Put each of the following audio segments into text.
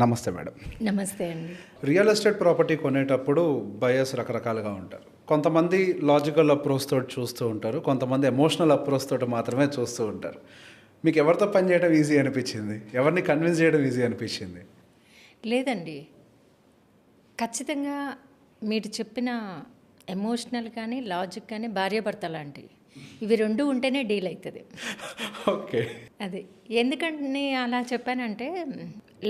నమస్తే మేడం. నమస్తే అండి. రియల్ ఎస్టేట్ ప్రాపర్టీ కొనేటప్పుడు బయర్స్ రకరకాలుగా ఉంటారు. కొంతమంది లాజికల్ అప్రోచ్ తోటి చూస్తూ ఉంటారు. కొంతమంది ఎమోషనల్ అప్రోచ్ తోటి మాత్రమే చూస్తూ ఉంటారు. మీకు ఎవరితో పని చేయడం ఈజీ అనిపించింది? ఎవరిని కన్విన్స్ చేయడం ఈజీ అనిపించింది? లేదండి, ఖచ్చితంగా మీరు చెప్పిన ఎమోషనల్ కానీ లాజిక్ కానీ భార్యాభర్త లాంటివి, ఇవి రెండు ఉంటేనే డీల్ అవుతుంది. ఓకే. అది ఎందుకంటే నేను అలా చెప్పానంటే,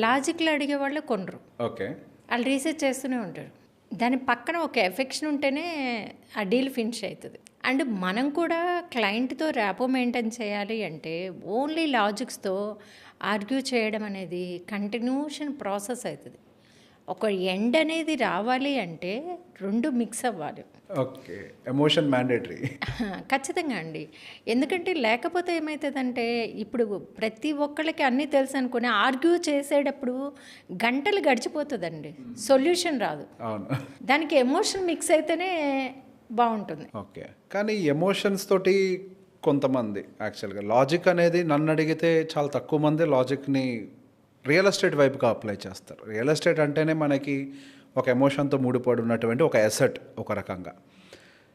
లాజిక్లో అడిగే వాళ్ళు కొనరు. ఓకే. వాళ్ళు రీసెర్చ్ చేస్తూనే ఉంటారు. దాని పక్కన ఒక ఎఫెక్షన్ ఉంటేనే ఆ డీల్ ఫినిష్ అవుతుంది. అండ్ మనం కూడా క్లయింట్తో ర్యాపో మెయింటైన్ చేయాలి అంటే ఓన్లీ లాజిక్స్తో ఆర్గ్యూ చేయడం అనేది కంటిన్యూషన్ ప్రాసెస్ అవుతుంది. ఒక ఎండ్ అనేది రావాలి అంటే రెండు మిక్స్ అవ్వాలి. ఓకే. Emotion mandatory. ఖచ్చితంగా అండి. ఎందుకంటే లేకపోతే ఏమవుతుందంటే, ఇప్పుడు ప్రతి ఒక్కళ్ళకి అన్నీ తెలుసు అనుకుని ఆర్గ్యూ చేసేటప్పుడు గంటలు గడిచిపోతుందండి, సొల్యూషన్ రాదు. అవును. దానికి ఎమోషన్ మిక్స్ అయితేనే బాగుంటుంది. ఓకే. కానీ ఎమోషన్స్ తోటి కొంతమంది యాక్చువల్గా లాజిక్ అనేది నన్ను అడిగితే చాలా తక్కువ మంది లాజిక్ని రియల్ ఎస్టేట్ వైపుగా అప్లై చేస్తారు. రియల్ ఎస్టేట్ అంటేనే మనకి ఒక ఎమోషన్తో ముడిపడి ఉన్నటువంటి ఒక ఎసెట్. ఒక రకంగా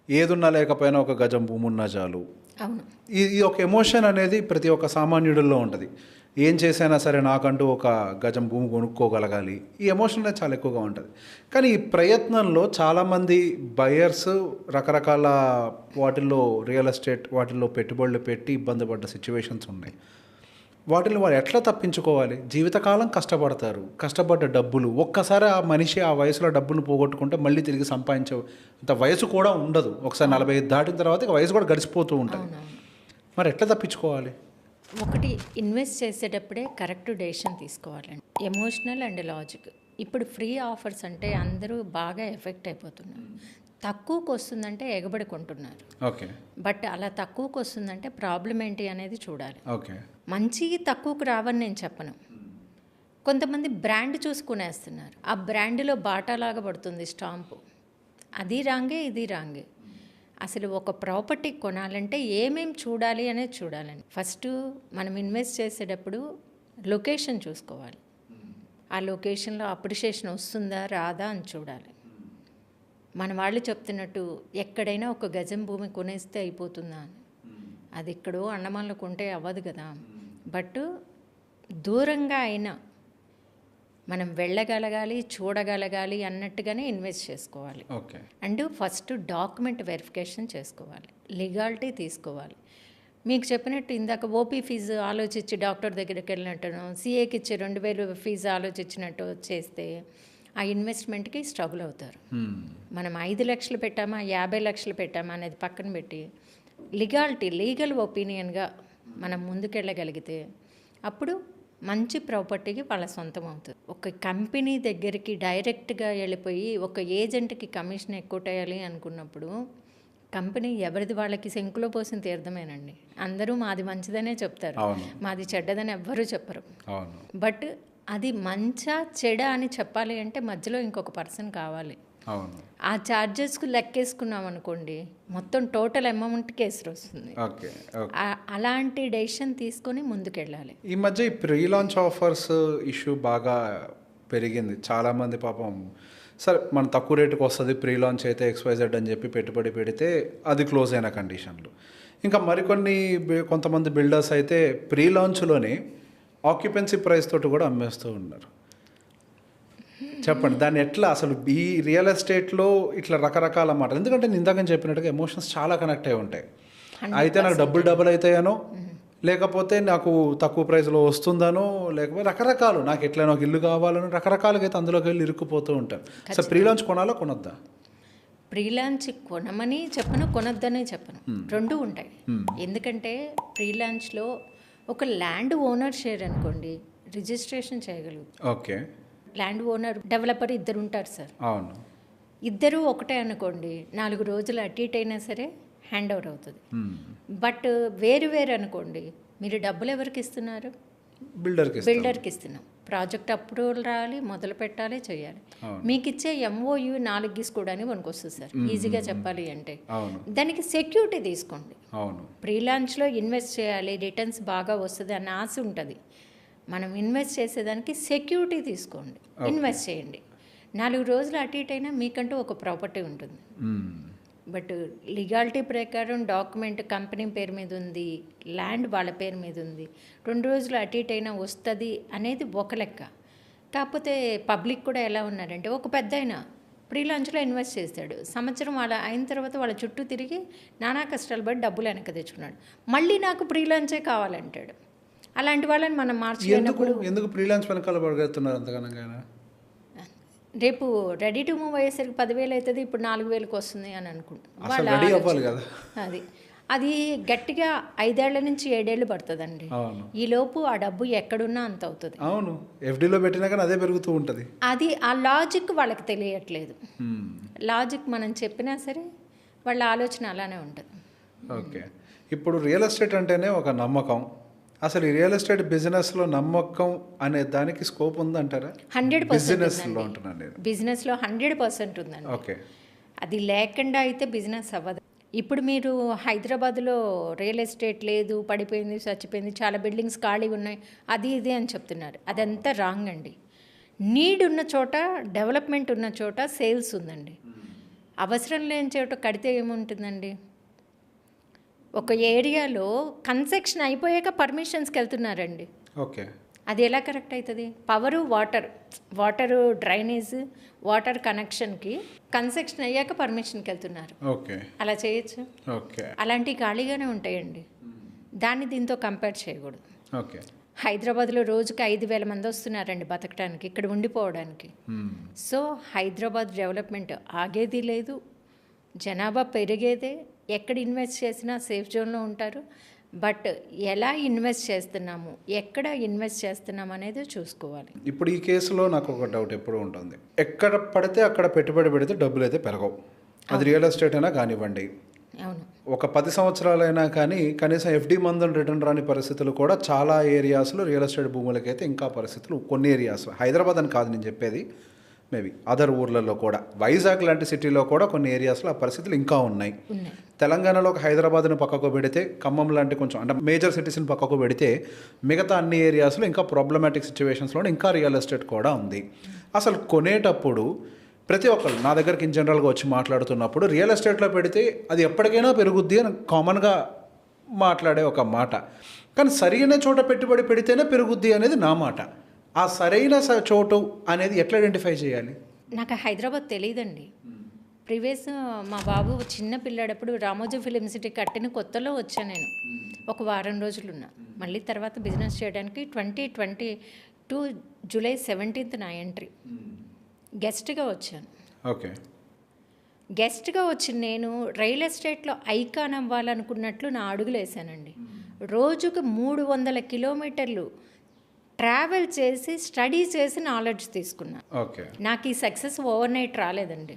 ఏదున్నా లేకపోయినా ఒక గజం భూమి ఉన్నా చాలు. అవును. ఈ ఒక ఎమోషన్ అనేది ప్రతి ఒక్క సామాన్యుడిలో ఉంటుంది. ఏం చేసైనా సరే నాకంటూ ఒక గజం భూమి కొనుక్కోగలగాలి, ఈ ఎమోషన్ అనేది చాలా ఎక్కువగా ఉంటుంది. కానీ ఈ ప్రయత్నంలో చాలామంది బయర్స్ రకరకాల వాటిల్లో రియల్ ఎస్టేట్ వాటిల్లో పెట్టుబడులు పెట్టి ఇబ్బంది పడ్డ సిచ్యువేషన్స్ ఉన్నాయి. వాటిని వారు ఎట్లా తప్పించుకోవాలి? జీవితకాలం కష్టపడతారు, కష్టపడ్డ డబ్బులు ఒక్కసారి ఆ మనిషి ఆ వయసులో డబ్బును పోగొట్టుకుంటే మళ్ళీ తిరిగి సంపాదించే అంత వయసు కూడా ఉండదు. ఒకసారి 45 దాటిన తర్వాత ఇక వయసు కూడా గడిచిపోతూ ఉంటుంది. మరి ఎట్లా తప్పించుకోవాలి? ఒకటి, ఇన్వెస్ట్ చేసేటప్పుడే కరెక్ట్ డెసిషన్ తీసుకోవాలండి. Emotional and logic. ఇప్పుడు ఫ్రీ ఆఫర్స్ అంటే అందరూ బాగా ఎఫెక్ట్ అయిపోతున్నారు. తక్కువకు వస్తుందంటే ఎగబడి కొంటున్నారు. ఓకే. బట్ అలా తక్కువకు వస్తుందంటే ప్రాబ్లం ఏంటి అనేది చూడాలి. ఓకే. మంచి తక్కువకు రావని నేను చెప్పను. కొంతమంది బ్రాండ్ చూసుకునేస్తున్నారు. ఆ బ్రాండ్లో బాటాలాగా పడుతుంది స్టాంపు. అది రాంగే, ఇది రాంగే. అసలు ఒక ప్రాపర్టీ కొనాలంటే ఏమేమి చూడాలి అనేది చూడాలండి. ఫస్ట్ మనం ఇన్వెస్ట్ చేసేటప్పుడు లొకేషన్ చూసుకోవాలి. ఆ లొకేషన్లో అప్రిషియేషన్ వస్తుందా రాదా అని చూడాలి. మన వాళ్ళు చెప్తున్నట్టు ఎక్కడైనా ఒక గజం భూమి కొనేస్తే అయిపోతుందా అని, అది ఎక్కడో అండమాన్లో కొంటే అవ్వదు కదా. బట్ దూరంగా అయినా మనం వెళ్ళగలగాలి, చూడగలగాలి అన్నట్టుగానే ఇన్వెస్ట్ చేసుకోవాలి. Okay. And first document verification చేసుకోవాలి, లీగాలిటీ తీసుకోవాలి. మీకు చెప్పినట్టు ఇందాక ఓపీ ఫీజు ఆలోచించి డాక్టర్ దగ్గరికి వెళ్ళినట్టును, సిఏకి ఇచ్చే 2000 ఫీజు ఆలోచించినట్టు చేస్తే ఆ ఇన్వెస్ట్మెంట్కి స్ట్రగుల్ అవుతారు. మనం 5 లక్షలు పెట్టామా 50 లక్షలు పెట్టామా అనేది పక్కన పెట్టి లీగల్ ఒపీనియన్గా మనం ముందుకెళ్ళగలిగితే అప్పుడు మంచి ప్రాపర్టీకి వాళ్ళ సొంతం అవుతుంది. ఒక కంపెనీ దగ్గరికి డైరెక్ట్గా వెళ్ళిపోయి ఒక ఏజెంట్కి కమిషన్ ఎక్కువటేయాలి అనుకున్నప్పుడు కంపెనీ ఎవరిది వాళ్ళకి శంకులో పోసిన తీర్థమేనండి. అందరూ మాది మంచిదనే చెప్తారు, మాది చెడ్డదని ఎవ్వరూ చెప్పరు. బట్ అది మంచా చెడ అని చెప్పాలి అంటే మధ్యలో ఇంకొక పర్సన్ కావాలి. ఆ ఛార్జెస్కు లెక్కేసుకున్నాం అనుకోండి, మొత్తం టోటల్ అమౌంట్ కేసు వస్తుంది. అలాంటి డెసిషన్ తీసుకొని ముందుకెళ్ళాలి. ఈ మధ్య ఈ ప్రీ లాంచ్ ఆఫర్స్ ఇష్యూ బాగా పెరిగింది. చాలామంది పాపం సరే మన తక్కువ రేటుకు వస్తుంది ప్రీ లాంచ్ అయితే XYZ అని చెప్పి పెట్టుబడి పెడితే అది క్లోజ్ అయిన కండిషన్లు. ఇంకా కొంతమంది బిల్డర్స్ అయితే ప్రీ లాంచ్లోనే ఆక్యుపెన్సీ ప్రైస్ తోటి కూడా అమ్మేస్తూ ఉన్నారు. చెప్పండి దాన్ని ఎట్లా అసలు ఈ రియల్ ఎస్టేట్లో ఇట్లా రకరకాల మాటలు, ఎందుకంటే నేను ఇందాక చెప్పినట్టుగా ఎమోషన్స్ చాలా కనెక్ట్ అయి ఉంటాయి. అయితే నాకు డబుల్ అవుతాయనో, లేకపోతే నాకు తక్కువ ప్రైస్లో వస్తుందనో, లేకపోతే రకరకాలు నాకు ఎట్లయినా ఒక ఇల్లు కావాలనో రకరకాలుగా అయితే అందులోకి వెళ్ళి ఇరుక్కుపోతూ ఉంటారు. సో ప్రీ లాంచ్ కొనాలా కొనొద్దా? ప్రీ లాంచ్ కొనమని చెప్పను, కొనొద్దని చెప్పను, రెండు ఉంటాయి. ఎందుకంటే ప్రీ లాంచ్లో ఒక ల్యాండ్ ఓనర్ షేర్ అనుకోండి రిజిస్ట్రేషన్ చేయగలుగుతారు. ఓకే. ల్యాండ్ ఓనర్ డెవలపర్ ఇద్దరు ఉంటారు సార్. అవును. ఇద్దరు ఒకటే అనుకోండి, 4 రోజులు అటు ఇటు అయినా సరే హ్యాండ్ ఓవర్ అవుతుంది. బట్ వేరు అనుకోండి, మీరు డబ్బులు ఎవరికి ఇస్తున్నారు? బిల్డర్కి ఇస్తున్నాం. ప్రాజెక్ట్ అప్రూవల్ రావాలి, మొదలు పెట్టాలి, చేయాలి. మీకు ఇచ్చే MOU 4 గీసుకోవడానికి మనకు వస్తుంది సార్, ఈజీగా చెప్పాలి అంటే. దానికి సెక్యూరిటీ తీసుకోండి. ప్రీ లాంచ్లో ఇన్వెస్ట్ చేయాలి, రిటర్న్స్ బాగా వస్తుంది అన్న ఆశ ఉంటుంది. మనం ఇన్వెస్ట్ చేసేదానికి సెక్యూరిటీ తీసుకోండి, ఇన్వెస్ట్ చేయండి. 4 రోజులు అటు ఇటు అయినా మీకంటూ ఒక ప్రాపర్టీ ఉంటుంది. బట్ లీగాలిటీ ప్రకారం డాక్యుమెంట్ కంపెనీ పేరు మీద ఉంది, ల్యాండ్ వాళ్ళ పేరు మీద ఉంది, 2 రోజులు అటు ఇటు అయినా వస్తుంది అనేది ఒక లెక్క. కాకపోతే పబ్లిక్ కూడా ఎలా ఉన్నారంటే, ఒక పెద్ద అయినా ప్రీ లాంచ్లో ఇన్వెస్ట్ చేశాడు, సంవత్సరం అలా అయిన తర్వాత వాళ్ళ చుట్టూ తిరిగి నానా కష్టాలు పడి డబ్బులు వెనక తెచ్చుకున్నాడు, మళ్ళీ నాకు ప్రీ లాంచే కావాలంటాడు. అలాంటి వాళ్ళని మనం మార్చలేనప్పుడు ఎందుకు ప్రీ లాంచ్ వెనకాల పడగలుగుతున్నారు అంతగానో? రేపు రెడీ టు మూవ్ అయ్యేసరికి 10,000 అవుతుంది, ఇప్పుడు 4,000కి వస్తుంది అని అనుకుంటాం. అది గట్టిగా 5 ఏళ్ల నుంచి 7 ఏళ్ళు పడుతుందండి. ఈలోపు ఆ డబ్బు ఎక్కడున్నా అంత అవుతుంది. అవును, ఎఫ్డీలో పెట్టినా కానీ అదే పెరుగుతూ ఉంటుంది. అది ఆ లాజిక్ వాళ్ళకి తెలియట్లేదు. లాజిక్ మనం చెప్పినా సరే వాళ్ళ ఆలోచన అలానే ఉంటుంది. ఓకే, ఇప్పుడు రియల్ ఎస్టేట్ అంటేనే ఒక నమ్మకం. అసలు ఈ రియల్ ఎస్టేట్ బిజినెస్లో నమ్మకం అనే దానికి స్కోప్ ఉందంటారా? 100% బిజినెస్లో 100% ఉందండి. ఓకే, అది లేకుండా అయితే బిజినెస్ అవ్వదు. ఇప్పుడు మీరు హైదరాబాద్లో రియల్ ఎస్టేట్ లేదు, పడిపోయింది, చచ్చిపోయింది, చాలా బిల్డింగ్స్ ఖాళీ ఉన్నాయి, అది ఇది అని చెప్తున్నారు. అదంతా రాంగ్ అండి. నీడ్ ఉన్న చోట, డెవలప్మెంట్ ఉన్న చోట సేల్స్ ఉందండి. అవసరం లేని చోట కడితే ఏముంటుందండి? ఒక ఏరియాలో కన్స్ట్రక్షన్ అయిపోయాక పర్మిషన్స్కి వెళ్తున్నారండి. ఓకే, అది ఎలా కరెక్ట్ అవుతుంది? పవరు, వాటరు డ్రైనేజ్, వాటర్ కనెక్షన్కి కన్స్ట్రక్షన్ అయ్యాక పర్మిషన్కి వెళ్తున్నారు. ఓకే, అలా చేయొచ్చు? ఓకే, అలాంటివి ఖాళీగానే ఉంటాయండి. దాన్ని దీంతో కంపేర్ చేయకూడదు. ఓకే, హైదరాబాద్లో రోజుకి 5,000 మంది వస్తున్నారండి బతకడానికి, ఇక్కడ ఉండిపోవడానికి. సో హైదరాబాద్ డెవలప్మెంట్ ఆగేది లేదు, జనాభా పెరిగేదే. ఎక్కడ ఇన్వెస్ట్ చేసినా సేఫ్ జోన్లో ఉంటారు. బట్ ఎలా ఇన్వెస్ట్ చేస్తున్నాము, ఎక్కడ ఇన్వెస్ట్ చేస్తున్నాము అనేది చూసుకోవాలి. ఇప్పుడు ఈ కేసులో నాకు ఒక డౌట్ ఎప్పుడు ఉంటుంది, ఎక్కడ పడితే అక్కడ పెట్టుబడి పెడితే డబ్బులు అయితే పెరగవు. అది రియల్ ఎస్టేట్ అయినా కానివ్వండి. అవును, ఒక 10 సంవత్సరాలైనా కానీ కనీసం ఎఫ్డి మందులు రిటర్న్ రాని పరిస్థితులు కూడా చాలా ఏరియాస్లో రియల్ ఎస్టేట్ భూములకైతే ఇంకా పరిస్థితులు కొన్ని ఏరియాస్లో, హైదరాబాద్ అని కాదు నేను చెప్పేది, మేబీ అదర్ ఊర్లలో కూడా, వైజాగ్ లాంటి సిటీలో కూడా కొన్ని ఏరియాస్లో ఆ పరిస్థితులు ఇంకా ఉన్నాయి. తెలంగాణలో ఒక హైదరాబాద్ని పక్కకు పెడితే, ఖమ్మం లాంటి కొంచెం అంటే మేజర్ సిటీస్ని పక్కకు పెడితే, మిగతా అన్ని ఏరియాస్లో ఇంకా ప్రాబ్లమాటిక్ సిచ్యువేషన్స్లో ఇంకా రియల్ ఎస్టేట్ కూడా ఉంది. అసలు కొనేటప్పుడు ప్రతి ఒక్కరు నా దగ్గరికి ఇన్ జనరల్గా వచ్చి మాట్లాడుతున్నప్పుడు రియల్ ఎస్టేట్లో పెడితే అది ఎప్పటికైనా పెరుగుద్ది అని కామన్గా మాట్లాడే ఒక మాట. కానీ సరైన చోట పెట్టుబడి పెడితేనే పెరుగుద్ది అనేది నా మాట. ఆ సరైన చోటు అనేది ఎట్లా ఐడెంటిఫై చేయాలి? నాకు హైదరాబాద్ తెలియదండి. ప్రీవియస్ మా బాబు చిన్న పిల్లాడప్పుడు రామోజీ ఫిలిం సిటీ కట్టిన కొత్తలో వచ్చాను నేను, ఒక వారం రోజులున్నా. మళ్ళీ తర్వాత బిజినెస్ చేయడానికి 2022 జూలై 17th నా ఎంట్రీ. గెస్ట్గా వచ్చాను. ఓకే, గెస్ట్గా వచ్చి నేను రియల్ ఎస్టేట్లో ఐకాన్ అవ్వాలనుకున్నట్లు నా అడుగులు వేసానండి. రోజుకు 300 కిలోమీటర్లు ట్రావెల్ చేసి, స్టడీ చేసి నాలెడ్జ్ తీసుకున్నాను. ఓకే, నాకు ఈ సక్సెస్ ఓవర్ నైట్ రాలేదండి.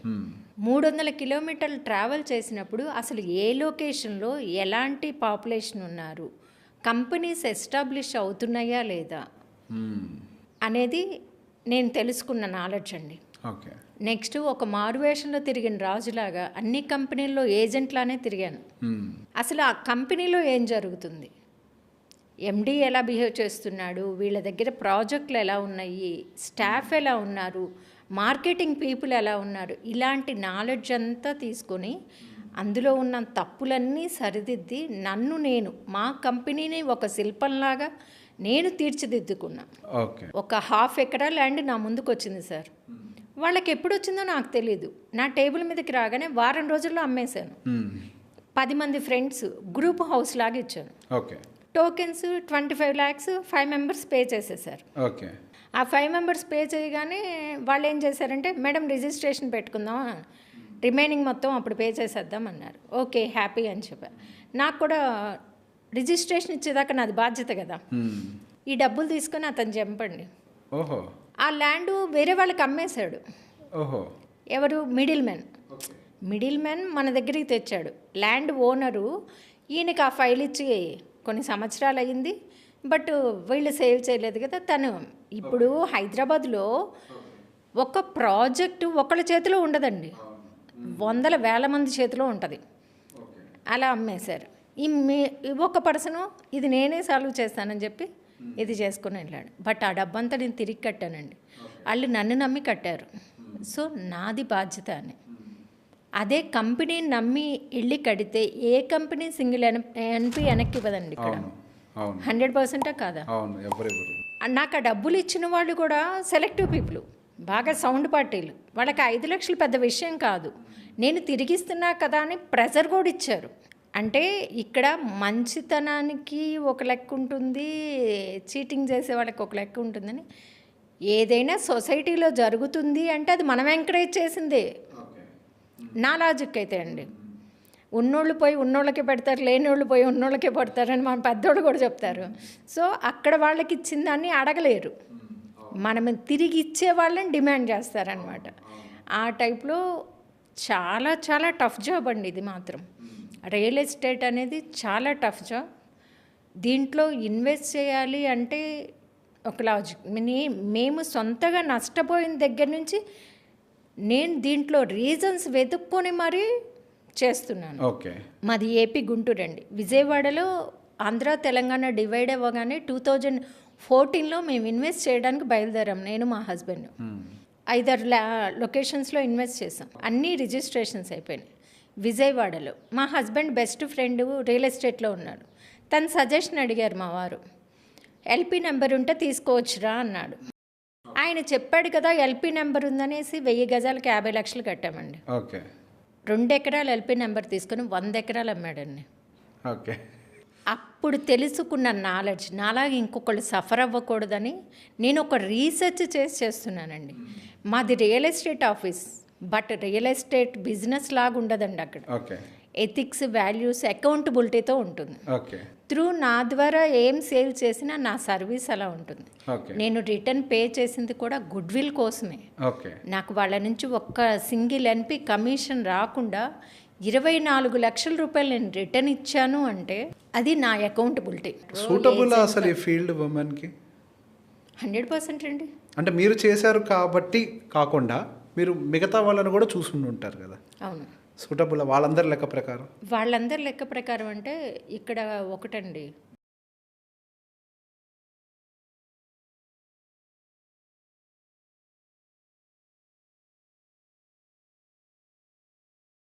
300 కిలోమీటర్లు ట్రావెల్ చేసినప్పుడు అసలు ఏ లొకేషన్లో ఎలాంటి పాపులేషన్ ఉన్నారు, కంపెనీస్ ఎస్టాబ్లిష్ అవుతున్నాయా లేదా అనేది నేను తెలుసుకున్న నాలెడ్జ్ అండి. ఓకే, నెక్స్ట్ ఒక మారువేషంలో తిరిగిన రాజులాగా అన్ని కంపెనీల్లో ఏజెంట్లానే తిరిగాను. అసలు ఆ కంపెనీలో ఏం జరుగుతుంది, ఎండీ ఎలా బిహేవ్ చేస్తున్నాడు, వీళ్ళ దగ్గర ప్రాజెక్టులు ఎలా ఉన్నాయి, స్టాఫ్ ఎలా ఉన్నారు, మార్కెటింగ్ పీపుల్ ఎలా ఉన్నారు, ఇలాంటి నాలెడ్జ్ అంతా తీసుకొని అందులో ఉన్న తప్పులన్నీ సరిదిద్ది నేను మా కంపెనీని ఒక శిల్పంలాగా నేను తీర్చిదిద్దుకున్నా. ఓకే, ఒక 1/2 ఎకరా ల్యాండ్ నా ముందుకు వచ్చింది సార్. వాళ్ళకి ఎప్పుడు వచ్చిందో నాకు తెలీదు. నా టేబుల్ మీదకి రాగానే వారం రోజుల్లో అమ్మేశాను. 10 మంది ఫ్రెండ్స్ గ్రూప్ హౌస్ లాగా ఇచ్చాను. Okay, tokens 25 lakhs 5 members pay చేసేసారు. ఓకే, ఆ 5 members పే చేయగానే వాళ్ళు ఏం చేశారంటే, మేడం రిజిస్ట్రేషన్ పెట్టుకుందాం, రిమైనింగ్ మొత్తం అప్పుడు పే చేసేద్దాం అన్నారు. ఓకే, హ్యాపీ అని చెప్పారు. నాకు కూడా రిజిస్ట్రేషన్ ఇచ్చేదాకా నాది బాధ్యత కదా. ఈ డబ్బులు తీసుకొని అతను చంపండి. ఓహో, ఆ ల్యాండ్ వేరే వాళ్ళకి అమ్మేశాడు. ఓహో, ఎవరు? మిడిల్ మ్యాన్ మన దగ్గరికి తెచ్చాడు. ల్యాండ్ ఓనరు ఈయనకి ఆ ఫైల్ ఇచ్చి కొన్ని సంవత్సరాలు అయ్యింది, బట్ వీళ్ళు సేవ్ చేయలేదు కదా. తను ఇప్పుడు హైదరాబాద్లో ఒక ప్రాజెక్టు ఒకళ్ళ చేతిలో ఉండదండి, 100,000 మంది చేతిలో ఉంటుంది. అలా అమ్మేశారు. ఒక పర్సను ఇది నేనే సాల్వ్ చేస్తానని చెప్పి ఇది చేసుకుని వెళ్ళాడు. బట్ ఆ డబ్బంతా నేను తిరిగి కట్టానండి. వాళ్ళు నన్ను నమ్మి కట్టారు. సో నాది బాధ్యత అని. అదే కంపెనీని నమ్మి వెళ్ళి కడితే ఏ కంపెనీ సింగిల్ ఎన్పి వెనక్కి ఇవ్వదండి ఇక్కడ. అవును 100% కాదా? అవును, ఎవరెవరు నాకు ఆ డబ్బులు ఇచ్చిన వాళ్ళు కూడా సెలెక్టివ్ పీపుల్, బాగా సౌండ్ పార్టీలు. వాళ్ళకి 5 లక్షలు పెద్ద విషయం కాదు. నేను తిరిగిస్తున్నా కదా అని ప్రెజర్ కూడా ఇచ్చారు. అంటే ఇక్కడ మంచితనానికి ఒక లెక్క ఉంటుంది, చీటింగ్ చేసే వాళ్ళకి ఒక లెక్క ఉంటుందని. ఏదైనా సొసైటీలో జరుగుతుంది అంటే అది మనం ఎంకరేజ్ చేసిందే. నా లాజిక్ అయితే అండి, ఉన్నోళ్ళు పోయి ఉన్నోళ్ళకే పెడతారు, లేనోళ్ళు పోయి ఉన్నోళ్ళకే పెడతారని మన పెద్దోళ్ళు కూడా చెప్తారు. సో అక్కడ వాళ్ళకి ఇచ్చిన దాన్ని అడగలేరు, మనం తిరిగి ఇచ్చే వాళ్ళని డిమాండ్ చేస్తారనమాట. ఆ టైప్లో చాలా చాలా టఫ్ జాబ్ అండి ఇది మాత్రం. రియల్ ఎస్టేట్ అనేది చాలా టఫ్ జాబ్. దీంట్లో ఇన్వెస్ట్ చేయాలి అంటే ఒక లాజిక్. మేము సొంతగా నష్టపోయిన దగ్గర నుంచి నేను దీంట్లో రీజన్స్ వెతుక్కొని మరీ చేస్తున్నాను. ఓకే. మాది ఏపీ గుంటూరు అండి. విజయవాడలో ఆంధ్ర తెలంగాణ డివైడ్ అవ్వగానే 2014లో మేము ఇన్వెస్ట్ చేయడానికి బయలుదేరాం, నేను మా హస్బెండ్. 5 లొకేషన్స్లో ఇన్వెస్ట్ చేసాం. అన్నీ రిజిస్ట్రేషన్స్ అయిపోయినాయి. విజయవాడలో మా హస్బెండ్ బెస్ట్ ఫ్రెండ్ రియల్ ఎస్టేట్లో ఉన్నాడు. తను సజెషన్ అడిగారు మా వారు, ఎల్పి నెంబర్ ఉంటే తీసుకోవచ్చురా అన్నాడు. ఆయన చెప్పాడు కదా ఎల్పి నెంబర్ ఉందనేసి 1000 గజాలకు 50 లక్షలు కట్టామండి. ఓకే. 2 ఎకరాలు ఎల్పి నెంబర్ తీసుకొని 100 ఎకరాలు అమ్మాడండి. ఓకే. అప్పుడు తెలుసుకున్న నాలెడ్జ్, నాలాగా ఇంకొకళ్ళు సఫర్ అవ్వకూడదని నేను ఒక రీసెర్చ్ చేస్తున్నానండి. మాది real estate office, but real estate business లాగా ఉండదండి అక్కడ. ఓకే. ఎథిక్స్, వాల్యూస్, అకౌంటబిలిటీతో ఉంటుంది. ఓకే. త్రూ నా ద్వారా ఏం సేల్ చేసినా నా సర్వీస్ అలా ఉంటుంది. ఓకే. నేను రిటర్న్ పే చేసింది కూడా గుడ్ విల్ కోసమే. ఓకే. నాకు వాళ్ళ నుంచి ఒక్క సింగిల్ ఎన్పి కమిషన్ రాకుండా 24 లక్షల రూపాయలు నేను రిటర్న్ ఇచ్చాను అంటే అది నా అకౌంటబిలిటీ. సూటబుల్ అసలు ఈ ఫీల్డ్ ఉమెన్కి? 100% అండి. అంటే మీరు చేశారు కాబట్టి కాకుండా మీరు మిగతా వాళ్ళని కూడా చూసుకుంటూ ఉంటారు కదా. అవును. సూటబుల్ వాళ్ళందరి లెక్క ప్రకారం? వాళ్ళందరి లెక్క ప్రకారం అంటే ఇక్కడ ఒకటండి,